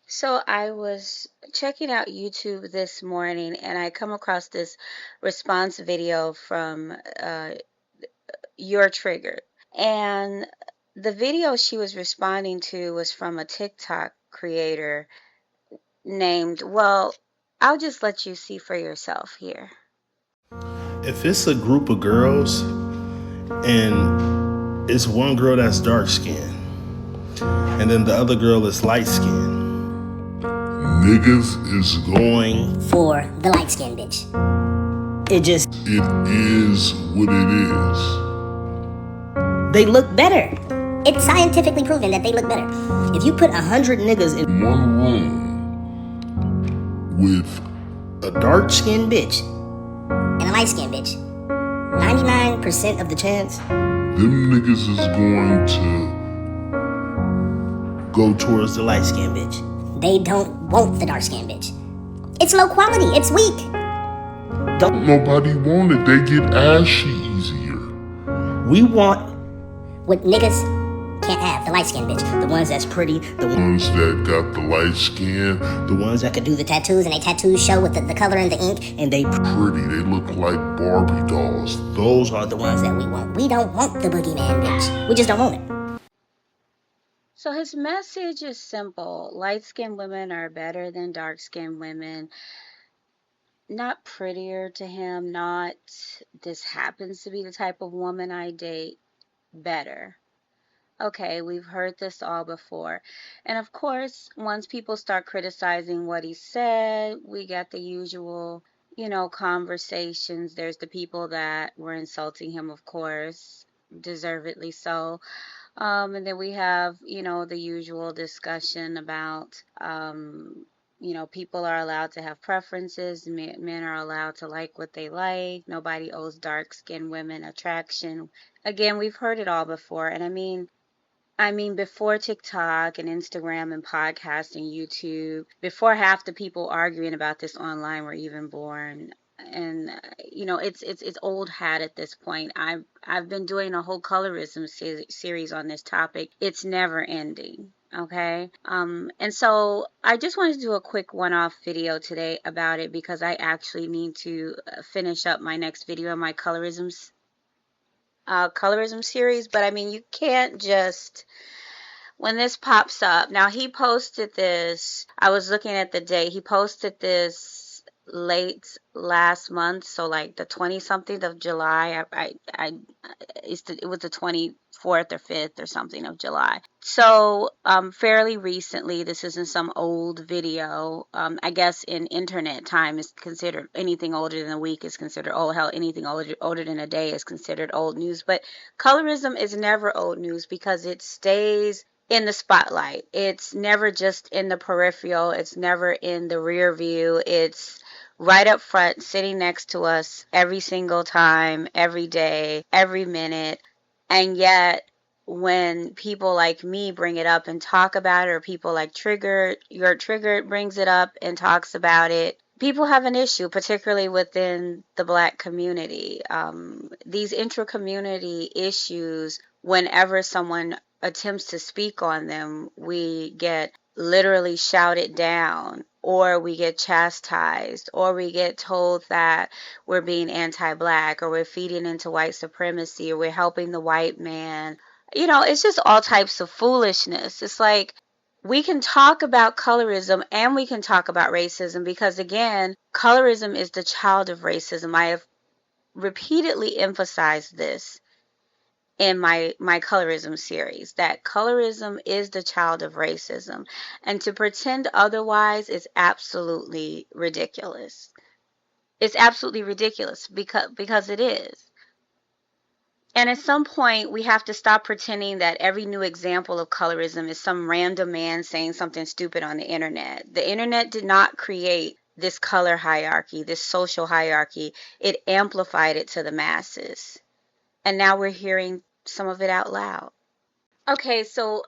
So I was checking out YouTube this morning and I come across this response video from Your Trigger. And the video she was responding to was from a TikTok creator named, well, I'll just let you see for yourself here. If it's a group of girls and it's one girl that's dark skinned and then the other girl is light skinned, niggas is going for the light skinned bitch. It is what it is. They look better. It's scientifically proven that they look better. If you put 100 niggas in One room with a dark skinned bitch and a light skinned bitch, 99% of the chance, them niggas is going to go towards the light skinned bitch. They don't want the dark skinned bitch. It's low quality, it's weak. Don't nobody want it, they get ashy easier. We want what niggas can't have, the light skinned bitch. The ones that's pretty, the ones that got the light skin, the ones that could do the tattoos and they tattoos show with the color and the ink, and they pretty, they look like Barbie dolls. Those are the ones that we want. We don't want the boogeyman bitch. We just don't want it. So his message is simple. Light-skinned women are better than dark-skinned women. Not prettier to him, not this happens to be the type of woman I date. Better. Okay, we've heard this all before. And of course, once people start criticizing what he said, we get the usual, conversations. There's the people that were insulting him, of course, deservedly so. And then we have, the usual discussion about, people are allowed to have preferences. Men are allowed to like what they like. Nobody owes dark-skinned women attraction. Again, we've heard it all before. And I mean, before TikTok and Instagram and podcast and YouTube, before half the people arguing about this online were even born, and it's old hat at this point. I've been doing a whole colorism series on this topic. It's never ending. Okay. And so I just wanted to do a quick one-off video today about it because I actually need to finish up my next video on my colorism series. But I mean, you can't just, when this pops up. Now, he posted this, I was looking at the date, he posted this late last month, so like the 20 something of July. It was the 24th or 5th or something of July. So fairly recently, this isn't some old video. I guess in internet time is considered, anything older than a week is considered old. Hell, anything older than a day is considered old news. But colorism is never old news because it stays in the spotlight. It's never just in the peripheral. It's never in the rear view. It's right up front, sitting next to us every single time, every day, every minute. And yet, when people like me bring it up and talk about it, or people like Your Triggered brings it up and talks about it, people have an issue, particularly within the Black community. These intra-community issues, whenever someone attempts to speak on them, we get literally shouted down, or we get chastised, or we get told that we're being anti-Black, or we're feeding into white supremacy, or we're helping the white man. It's just all types of foolishness. It's like, we can talk about colorism and we can talk about racism because, again, colorism is the child of racism. I have repeatedly emphasized this in my colorism series, that colorism is the child of racism, and to pretend otherwise is absolutely ridiculous. It's absolutely ridiculous because it is. And at some point, we have to stop pretending that every new example of colorism is some random man saying something stupid on the internet. The internet did not create this color hierarchy, this social hierarchy. It amplified it to the masses. And now we're hearing some of it out loud. Okay, so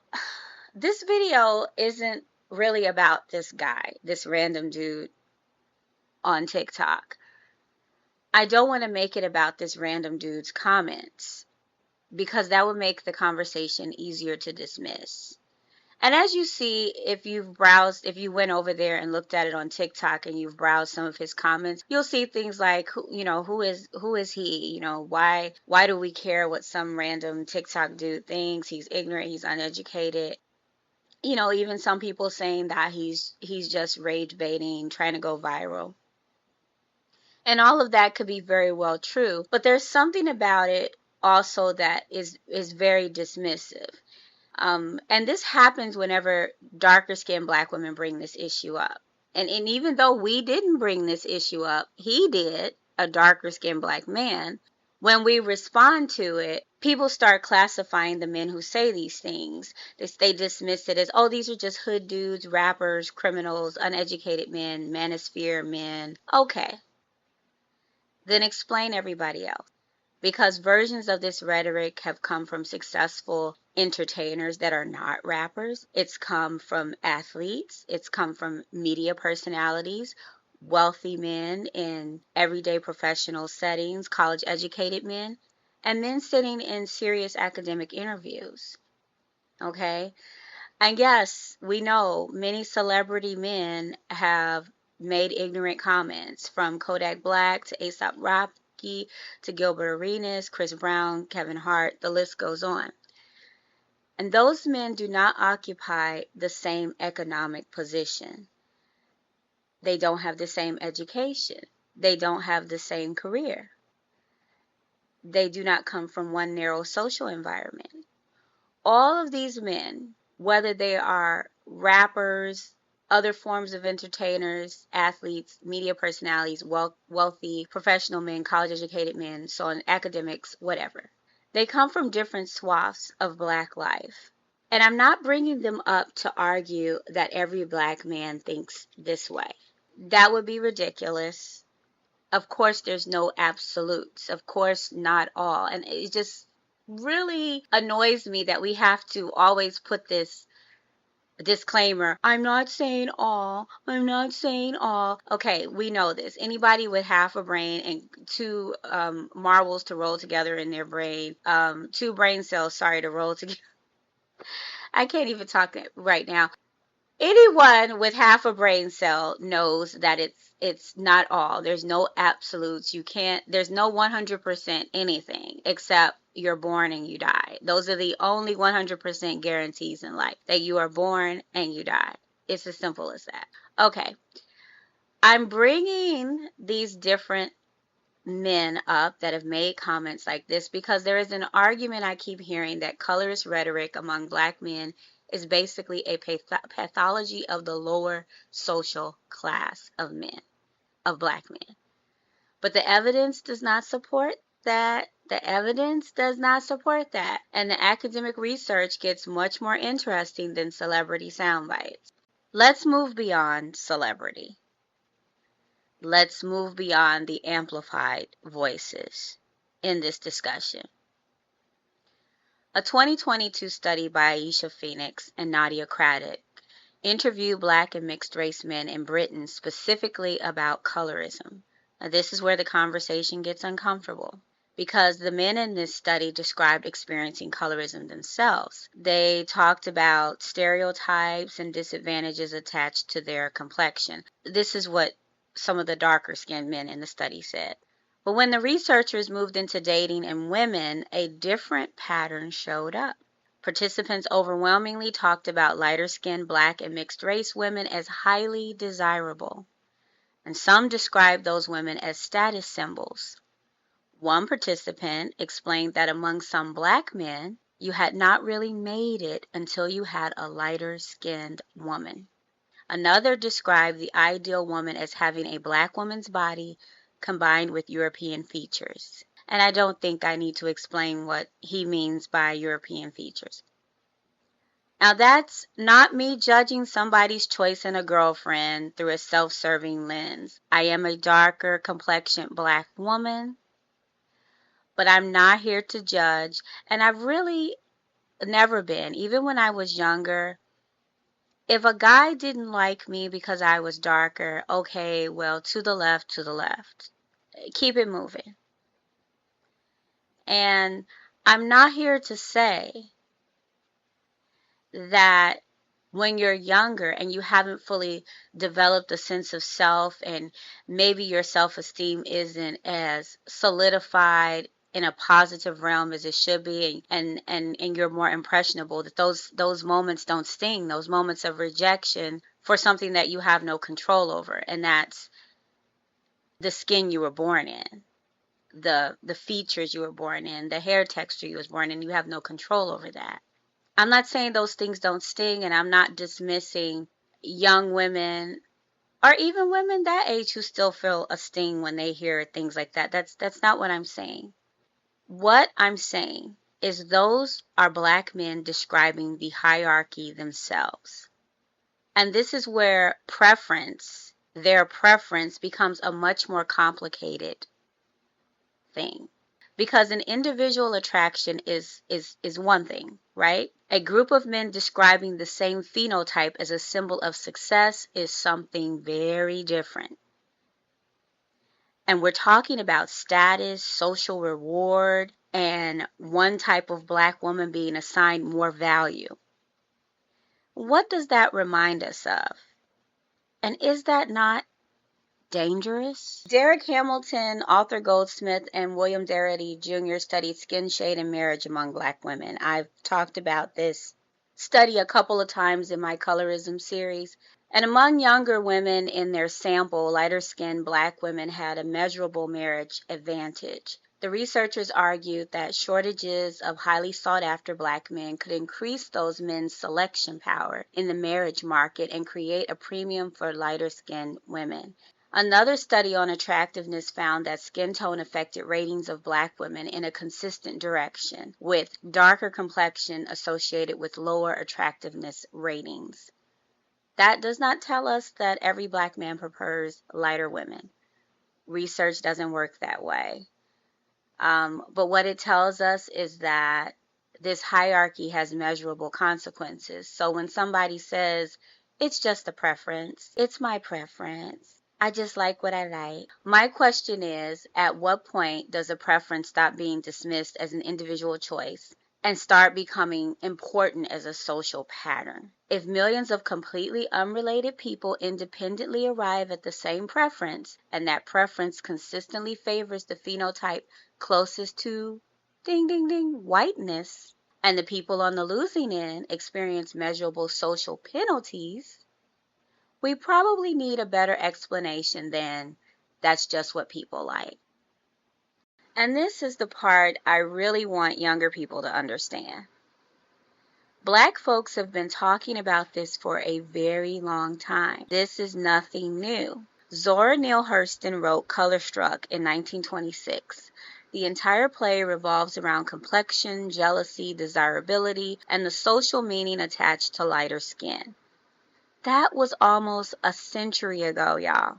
this video isn't really about this guy, this random dude on TikTok. I don't want to make it about this random dude's comments because that would make the conversation easier to dismiss. And as you see, if you went over there and looked at it on TikTok and you've browsed some of his comments, you'll see things like, who is he? Why do we care what some random TikTok dude thinks? He's ignorant, he's uneducated. Even some people saying that he's just rage baiting, trying to go viral. And all of that could be very well true, but there's something about it also that is very dismissive. And this happens whenever darker skinned black women bring this issue up. And even though we didn't bring this issue up, he did, a darker skinned black man. When we respond to it, people start classifying the men who say these things. They dismiss it as, oh, these are just hood dudes, rappers, criminals, uneducated men, manosphere men. Okay, then explain everybody else. Because versions of this rhetoric have come from successful entertainers that are not rappers. It's come from athletes. It's come from media personalities, wealthy men in everyday professional settings, college educated men, and men sitting in serious academic interviews. Okay? And yes, we know many celebrity men have made ignorant comments, from Kodak Black to A$AP Rocky to Gilbert Arenas, Chris Brown, Kevin Hart, the list goes on. And those men do not occupy the same economic position. They don't have the same education. They don't have the same career. They do not come from one narrow social environment. All of these men, whether they are rappers, other forms of entertainers, athletes, media personalities, wealthy, professional men, college educated men, so on, academics, whatever, they come from different swaths of black life. And I'm not bringing them up to argue that every black man thinks this way. That would be ridiculous. Of course, there's no absolutes. Of course, not all. And it just really annoys me that we have to always put this disclaimer. I'm not saying all. I'm not saying all. Okay, we know this. Anybody with half a brain and two marbles to roll together in their brain, two brain cells, sorry, to roll together. I can't even talk right now. Anyone with half a brain cell knows that it's not all. There's no absolutes. There's no 100% anything except you're born and you die. Those are the only 100% guarantees in life, that you are born and you die. It's as simple as that. Okay. I'm bringing these different men up that have made comments like this because there is an argument I keep hearing that colorist rhetoric among black men is basically a pathology of the lower social class of men, of black men. But the evidence does not support that. The evidence does not support that. And the academic research gets much more interesting than celebrity sound bites. Let's move beyond celebrity. Let's move beyond the amplified voices in this discussion. A 2022 study by Aisha Phoenix and Nadia Craddock interviewed black and mixed race men in Britain specifically about colorism. Now, this is where the conversation gets uncomfortable, because the men in this study described experiencing colorism themselves. They talked about stereotypes and disadvantages attached to their complexion. This is what some of the darker skinned men in the study said. But when the researchers moved into dating and women, a different pattern showed up. Participants overwhelmingly talked about lighter skinned black and mixed race women as highly desirable, and some described those women as status symbols. One participant explained that among some black men, you had not really made it until you had a lighter skinned woman. Another described the ideal woman as having a black woman's body combined with European features. And I don't think I need to explain what he means by European features. Now, that's not me judging somebody's choice in a girlfriend through a self-serving lens. I am a darker complexioned black woman, but I'm not here to judge. And I've really never been, even when I was younger. If a guy didn't like me because I was darker, okay, well, to the left, to the left. Keep it moving. And I'm not here to say that when you're younger and you haven't fully developed a sense of self, and maybe your self-esteem isn't as solidified in a positive realm as it should be, and you're more impressionable, that those moments don't sting, those moments of rejection for something that you have no control over, and that's the skin you were born in, the features you were born in, the hair texture you was born in. You have no control over that. I'm not saying those things don't sting, and I'm not dismissing young women or even women that age who still feel a sting when they hear things like that. That's not what I'm saying. What I'm saying is those are black men describing the hierarchy themselves. And this is where their preference becomes a much more complicated thing. Because an individual attraction is one thing, right? A group of men describing the same phenotype as a symbol of success is something very different. And we're talking about status, social reward, and one type of black woman being assigned more value. What does that remind us of? And is that not dangerous? Derek Hamilton, Arthur Goldsmith, and William Darity Jr. studied skin shade and marriage among black women. I've talked about this study a couple of times in my Colorism series. And among younger women in their sample, lighter-skinned black women had a measurable marriage advantage. The researchers argued that shortages of highly sought-after black men could increase those men's selection power in the marriage market and create a premium for lighter-skinned women. Another study on attractiveness found that skin tone affected ratings of black women in a consistent direction, with darker complexion associated with lower attractiveness ratings. That does not tell us that every black man prefers lighter women. Research doesn't work that way. But what it tells us is that this hierarchy has measurable consequences. So when somebody says, it's just a preference, it's my preference, I just like what I like. My question is, at what point does a preference stop being dismissed as an individual choice and start becoming important as a social pattern? If millions of completely unrelated people independently arrive at the same preference, and that preference consistently favors the phenotype closest to ding ding ding whiteness, and the people on the losing end experience measurable social penalties, we probably need a better explanation than that's just what people like. And this is the part I really want younger people to understand. Black folks have been talking about this for a very long time. This is nothing new. Zora Neale Hurston wrote Colorstruck in 1926. The entire play revolves around complexion, jealousy, desirability, and the social meaning attached to lighter skin. That was almost a century ago, y'all.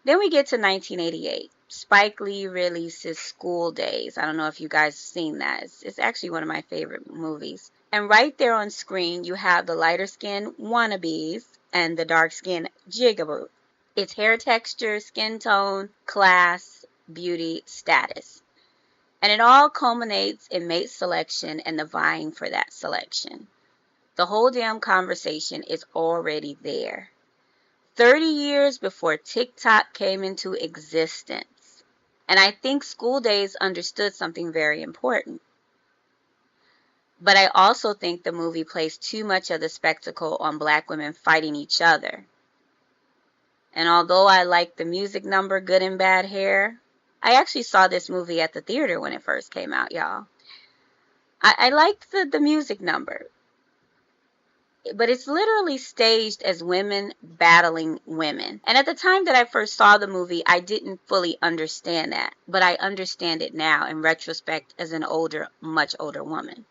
Then we get to 1988. Spike Lee releases School Days. I don't know if you guys have seen that. It's actually one of my favorite movies. And right there on screen, you have the lighter skin wannabes and the dark skin jigaboo. It's hair texture, skin tone, class, beauty, status. And it all culminates in mate selection and the vying for that selection. The whole damn conversation is already there. 30 years before TikTok came into existence. And I think School Days understood something very important. But I also think the movie placed too much of the spectacle on black women fighting each other. And although I like the music number Good and Bad Hair, I actually saw this movie at the theater when it first came out, y'all. I liked the music number. But it's literally staged as women battling women. And at the time that I first saw the movie, I didn't fully understand that. But I understand it now in retrospect as an older, much older woman.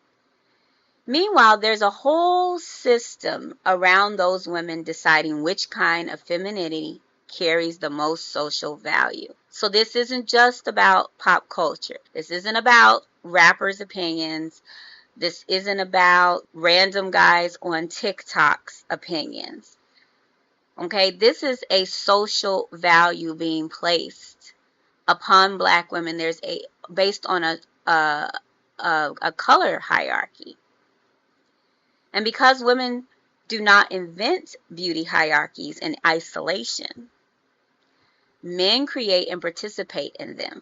Meanwhile, there's a whole system around those women deciding which kind of femininity carries the most social value. So this isn't just about pop culture. This isn't about rappers' opinions. This isn't about random guys on TikTok's opinions. Okay, this is a social value being placed upon black women. There's based on a color hierarchy. And because women do not invent beauty hierarchies in isolation. Men create and participate in them.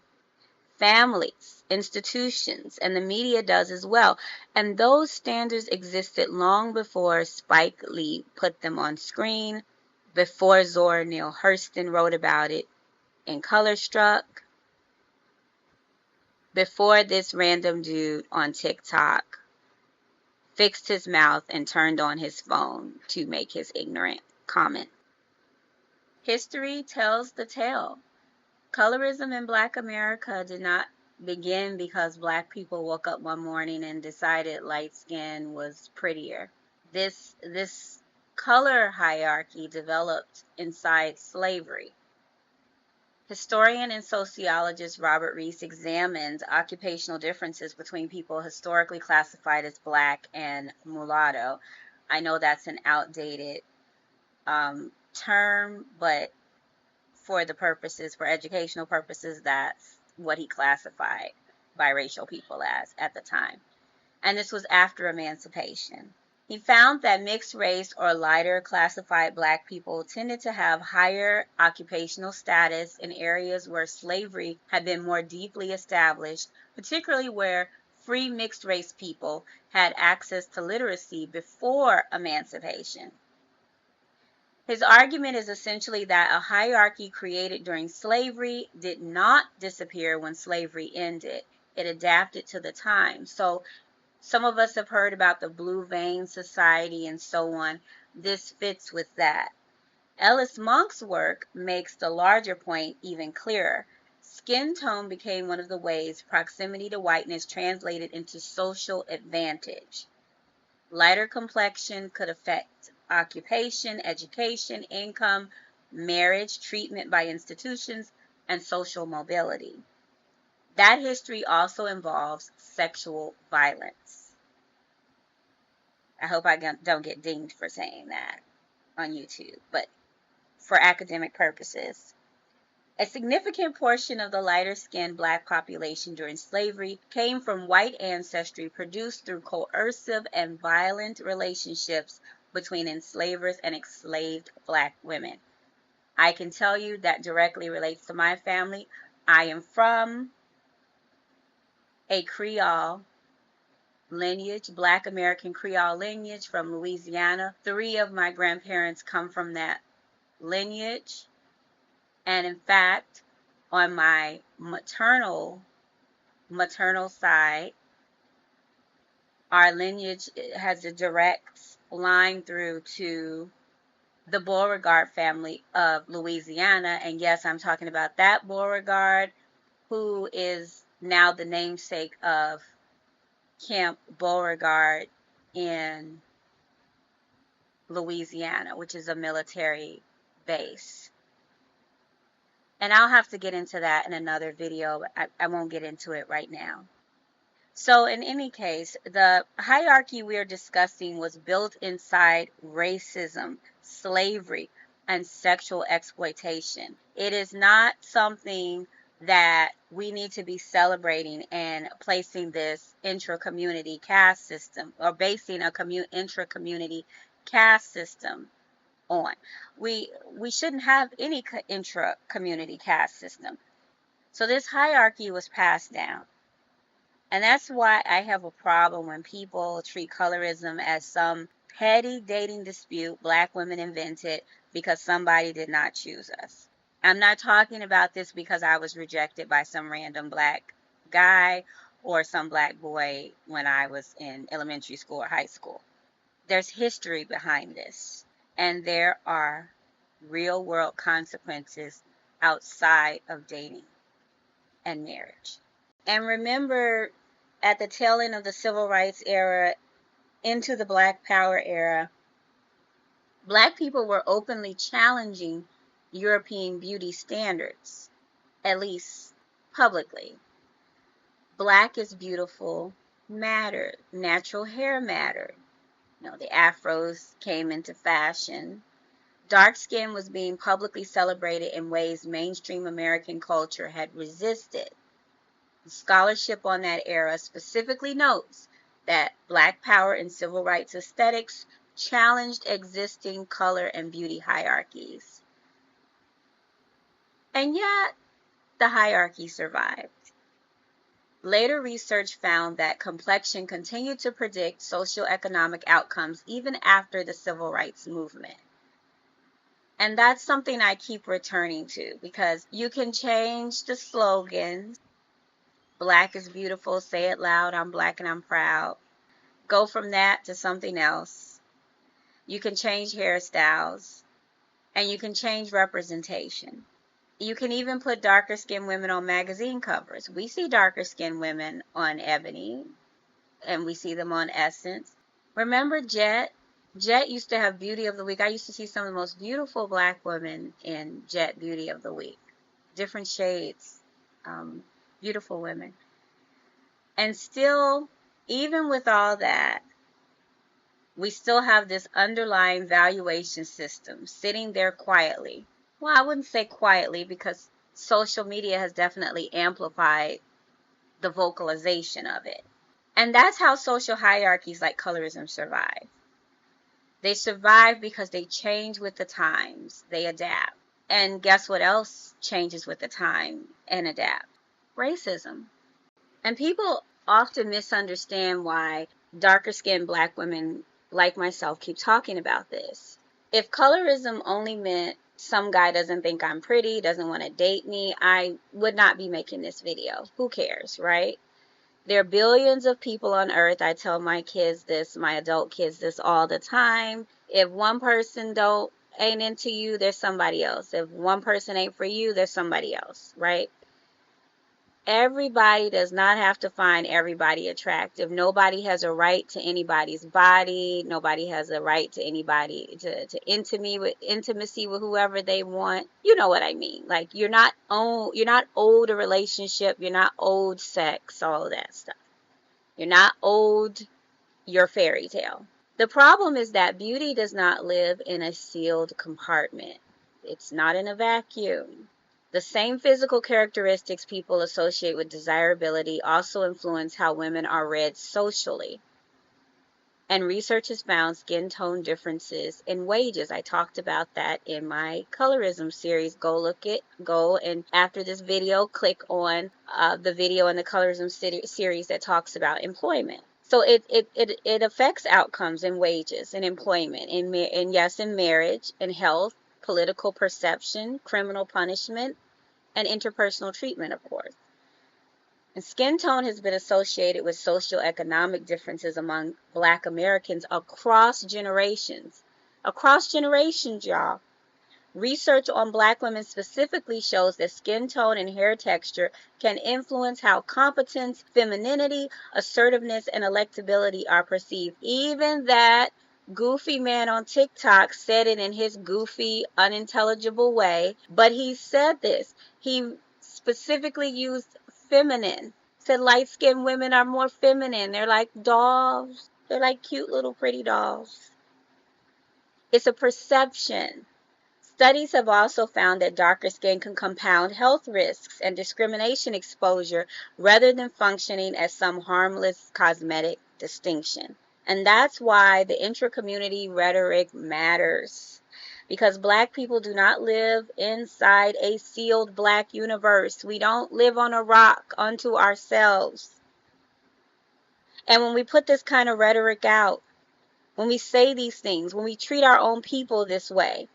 Families, institutions, and the media does as well. And those standards existed long before Spike Lee put them on screen, before Zora Neale Hurston wrote about it in Colorstruck, before this random dude on TikTok fixed his mouth and turned on his phone to make his ignorant comment. History tells the tale. Colorism in Black America did not begin because Black people woke up one morning and decided light skin was prettier. This color hierarchy developed inside slavery. Historian and sociologist Robert Reese examined occupational differences between people historically classified as Black and mulatto. I know that's an outdated term, but for educational purposes, that's what he classified biracial people as at the time. And this was after emancipation. He found that mixed race or lighter classified Black people tended to have higher occupational status in areas where slavery had been more deeply established, particularly where free mixed race people had access to literacy before emancipation. His argument is essentially that a hierarchy created during slavery did not disappear when slavery ended. It adapted to the time. So some of us have heard about the Blue Vein Society and so on. This fits with that. Ellis Monk's work makes the larger point even clearer. Skin tone became one of the ways proximity to whiteness translated into social advantage. Lighter complexion could affect occupation, education, income, marriage, treatment by institutions, and social mobility. That history also involves sexual violence. I hope I don't get dinged for saying that on YouTube, but for academic purposes. A significant portion of the lighter-skinned Black population during slavery came from white ancestry produced through coercive and violent relationships between enslavers and enslaved Black women. I can tell you that directly relates to my family. I am from a Creole lineage, Black American Creole lineage from Louisiana. 3 of my grandparents come from that lineage. And in fact, on my maternal side, our lineage has a direct line through to the Beauregard family of Louisiana. And yes, I'm talking about that Beauregard, who is now the namesake of Camp Beauregard in Louisiana, which is a military base. And I'll have to get into that in another video. I won't get into it right now. So in any case, the hierarchy we're discussing was built inside racism, slavery, and sexual exploitation. It is not something that we need to be celebrating and placing this intra-community caste system or basing a intra-community caste system on. We shouldn't have any intra-community caste system. So this hierarchy was passed down. And that's why I have a problem when people treat colorism as some petty dating dispute Black women invented because somebody did not choose us. I'm not talking about this because I was rejected by some random Black guy or some Black boy when I was in elementary school or high school. There's history behind this, and there are real world consequences outside of dating and marriage. And remember, at the tail end of the Civil Rights era into the Black Power era, Black people were openly challenging European beauty standards, at least publicly. Black is beautiful mattered. Natural hair mattered. The afros came into fashion. Dark skin was being publicly celebrated in ways mainstream American culture had resisted. Scholarship on that era specifically notes that Black power and civil rights aesthetics challenged existing color and beauty hierarchies. And yet, the hierarchy survived. Later research found that complexion continued to predict socioeconomic outcomes even after the civil rights movement. And that's something I keep returning to, because you can change the slogan, Black is beautiful, say it loud, I'm Black and I'm proud. Go from that to something else. You can change hairstyles, and you can change representation. You can even put darker skinned women on magazine covers. We see darker skinned women on Ebony, and we see them on Essence. Remember Jet? Jet used to have Beauty of the Week. I used to see some of the most beautiful Black women in Jet Beauty of the Week. Different shades, beautiful women. And still, even with all that, we still have this underlying valuation system sitting there quietly. Well, I wouldn't say quietly, because social media has definitely amplified the vocalization of it. And that's how social hierarchies like colorism survive. They survive because they change with the times, they adapt. And guess what else changes with the time and adapt? Racism. And people often misunderstand why darker skinned Black women like myself keep talking about this. If colorism only meant some guy doesn't think I'm pretty, doesn't want to date me, I would not be making this video. Who cares, right? There are billions of people on earth. I tell my kids this, my adult kids this all the time. If one person ain't into you, there's somebody else. If one person ain't for you, there's somebody else, right? Everybody does not have to find everybody attractive. Nobody has a right to anybody's body. Nobody has a right to anybody to intimacy with whoever they want. You know what I mean? Like, you're not owed a relationship. You're not owed sex, all of that stuff. You're not owed your fairy tale. The problem is that beauty does not live in a sealed compartment. It's not in a vacuum. The same physical characteristics people associate with desirability also influence how women are read socially. And research has found skin tone differences in wages. I talked about that in my Colorism series. Go and after this video, click on the video in the Colorism series that talks about employment. So it affects outcomes in wages and employment, in marriage, in health, political perception, criminal punishment, and interpersonal treatment, of course. And skin tone has been associated with socioeconomic differences among Black Americans across generations. Across generations, y'all. Research on Black women specifically shows that skin tone and hair texture can influence how competence, femininity, assertiveness, and electability are perceived. Even that goofy man on TikTok said it in his goofy, unintelligible way, but he said this. He specifically used feminine. Said light-skinned women are more feminine. They're like dolls. They're like cute little pretty dolls. It's a perception. Studies have also found that darker skin can compound health risks and discrimination exposure rather than functioning as some harmless cosmetic distinction. And that's why the intra-community rhetoric matters. Because Black people do not live inside a sealed Black universe. We don't live on a rock unto ourselves. And when we put this kind of rhetoric out, when we say these things, when we treat our own people this way,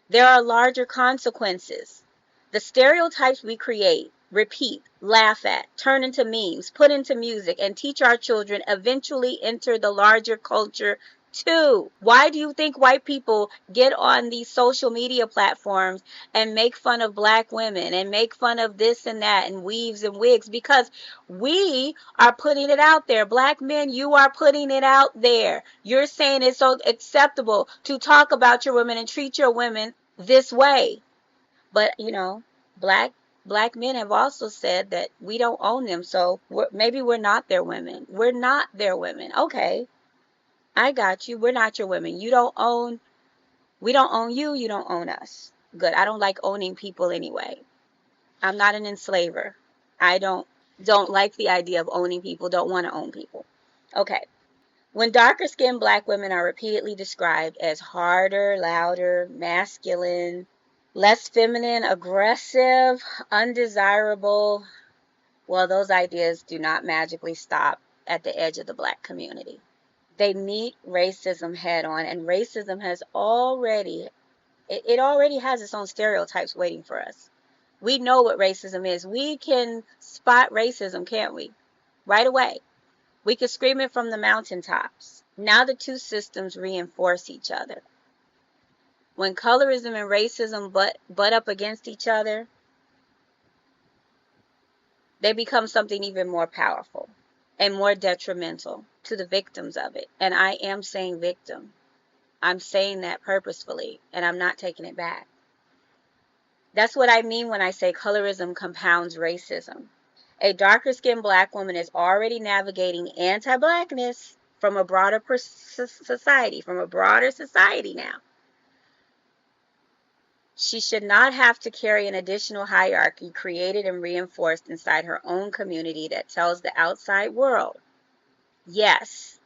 there are larger consequences. The stereotypes we create, repeat, laugh at, turn into memes, put into music, and teach our children eventually enter the larger culture too. Why do you think white people get on these social media platforms and make fun of Black women and make fun of this and that and weaves and wigs? Because we are putting it out there. Black men, you are putting it out there. You're saying it's so acceptable to talk about your women and treat your women this way. But, black men have also said that we don't own them, so maybe we're not their women. We're not their women. Okay, I got you. We're not your women. We don't own you. You don't own us. Good. I don't like owning people anyway. I'm not an enslaver. I don't like the idea of owning people. Don't want to own people. Okay. When darker skinned black women are repeatedly described as harder, louder, masculine, less feminine, aggressive, undesirable, well, those ideas do not magically stop at the edge of the black community. They meet racism head on, and racism has already, it already has its own stereotypes waiting for us. We know what racism is. We can spot racism, can't we? Right away. We could scream it from the mountaintops. Now the two systems reinforce each other. When colorism and racism butt up against each other, they become something even more powerful and more detrimental to the victims of it. And I am saying victim. I'm saying that purposefully, and I'm not taking it back. That's what I mean when I say colorism compounds racism. A darker skinned black woman is already navigating anti blackness from a broader society, now. She should not have to carry an additional hierarchy created and reinforced inside her own community that tells the outside world, yes,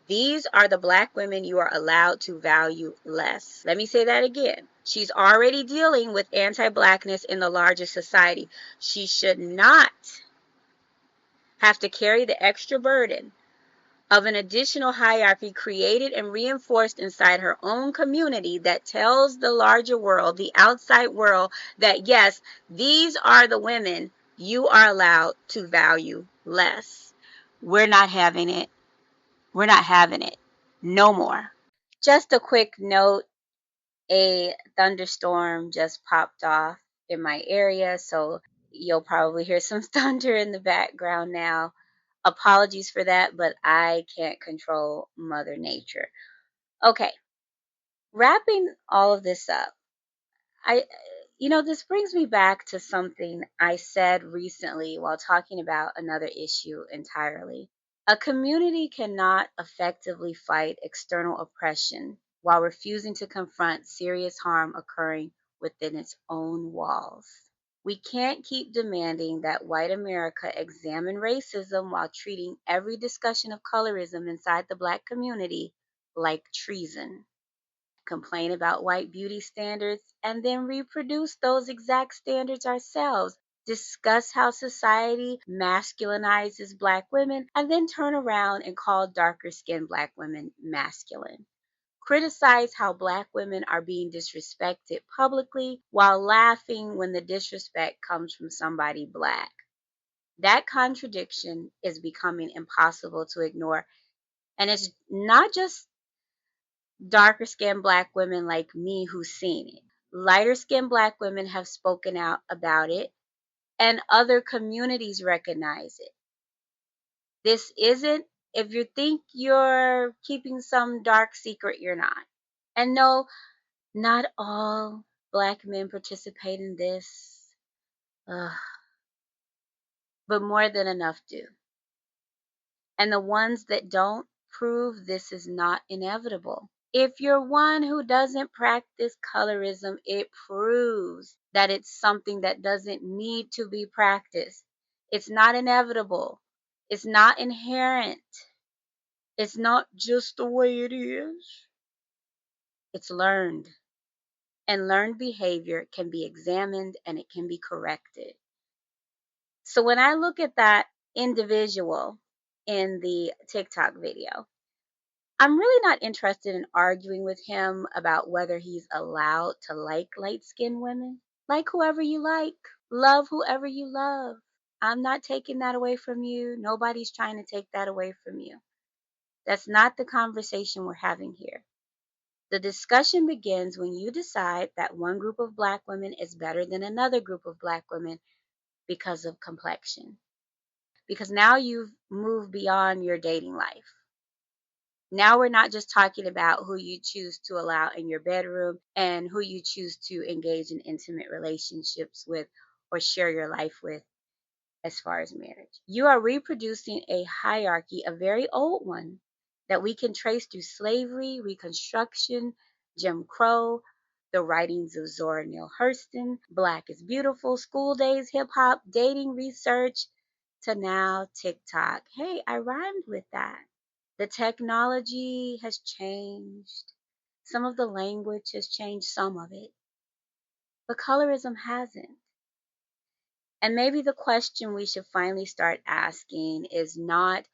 these are the black women you are allowed to value less. Let me say that again. She's already dealing with anti-blackness in the larger society. She should not have to carry the extra burden of an additional hierarchy created and reinforced inside her own community that tells the larger world, the outside world, that yes, these are the women you are allowed to value less. We're not having it. We're not having it. No more. Just a quick note, a thunderstorm just popped off in my area, so you'll probably hear some thunder in the background now. Apologies for that, but I can't control Mother Nature. Okay, wrapping all of this up, I, this brings me back to something I said recently while talking about another issue entirely. A community cannot effectively fight external oppression while refusing to confront serious harm occurring within its own walls. We can't keep demanding that white America examine racism while treating every discussion of colorism inside the black community like treason. Complain about white beauty standards and then reproduce those exact standards ourselves. Discuss how society masculinizes black women and then turn around and call darker skinned black women masculine. Criticize how black women are being disrespected publicly while laughing when the disrespect comes from somebody black. That contradiction is becoming impossible to ignore. And it's not just darker skinned black women like me who've seen it. Lighter skinned black women have spoken out about it, and other communities recognize it. This isn't, if you think you're keeping some dark secret, you're not. And no, not all black men participate in this, ugh, but more than enough do. And the ones that don't prove this is not inevitable. If you're one who doesn't practice colorism, it proves that it's something that doesn't need to be practiced. It's not inevitable. It's not inherent. It's not just the way it is. It's learned. And learned behavior can be examined and it can be corrected. So when I look at that individual in the TikTok video, I'm really not interested in arguing with him about whether he's allowed to like light skinned women. Like whoever you like, love whoever you love. I'm not taking that away from you. Nobody's trying to take that away from you. That's not the conversation we're having here. The discussion begins when you decide that one group of black women is better than another group of black women because of complexion. Because now you've moved beyond your dating life. Now we're not just talking about who you choose to allow in your bedroom and who you choose to engage in intimate relationships with or share your life with as far as marriage. You are reproducing a hierarchy, a very old one, that we can trace through slavery, Reconstruction, Jim Crow, the writings of Zora Neale Hurston, Black is Beautiful, school days, hip hop, dating research, to now TikTok. Hey, I rhymed with that. The technology has changed. Some of the language has changed, some of it, but colorism hasn't. And maybe the question we should finally start asking is not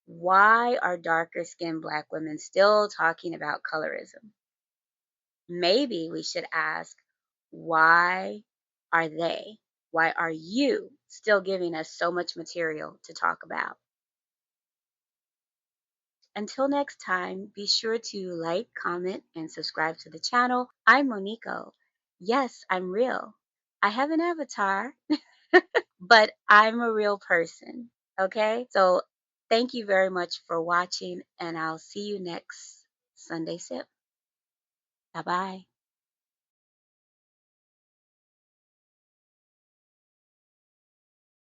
why are darker skinned Black women still talking about colorism? Maybe we should ask, why are they, why are you still giving us so much material to talk about? Until next time, be sure to like, comment, and subscribe to the channel. I'm Monicoe. Yes, I'm real. I have an avatar, but I'm a real person. Okay? So thank you very much for watching, and I'll see you next Sunday Sip. Bye bye.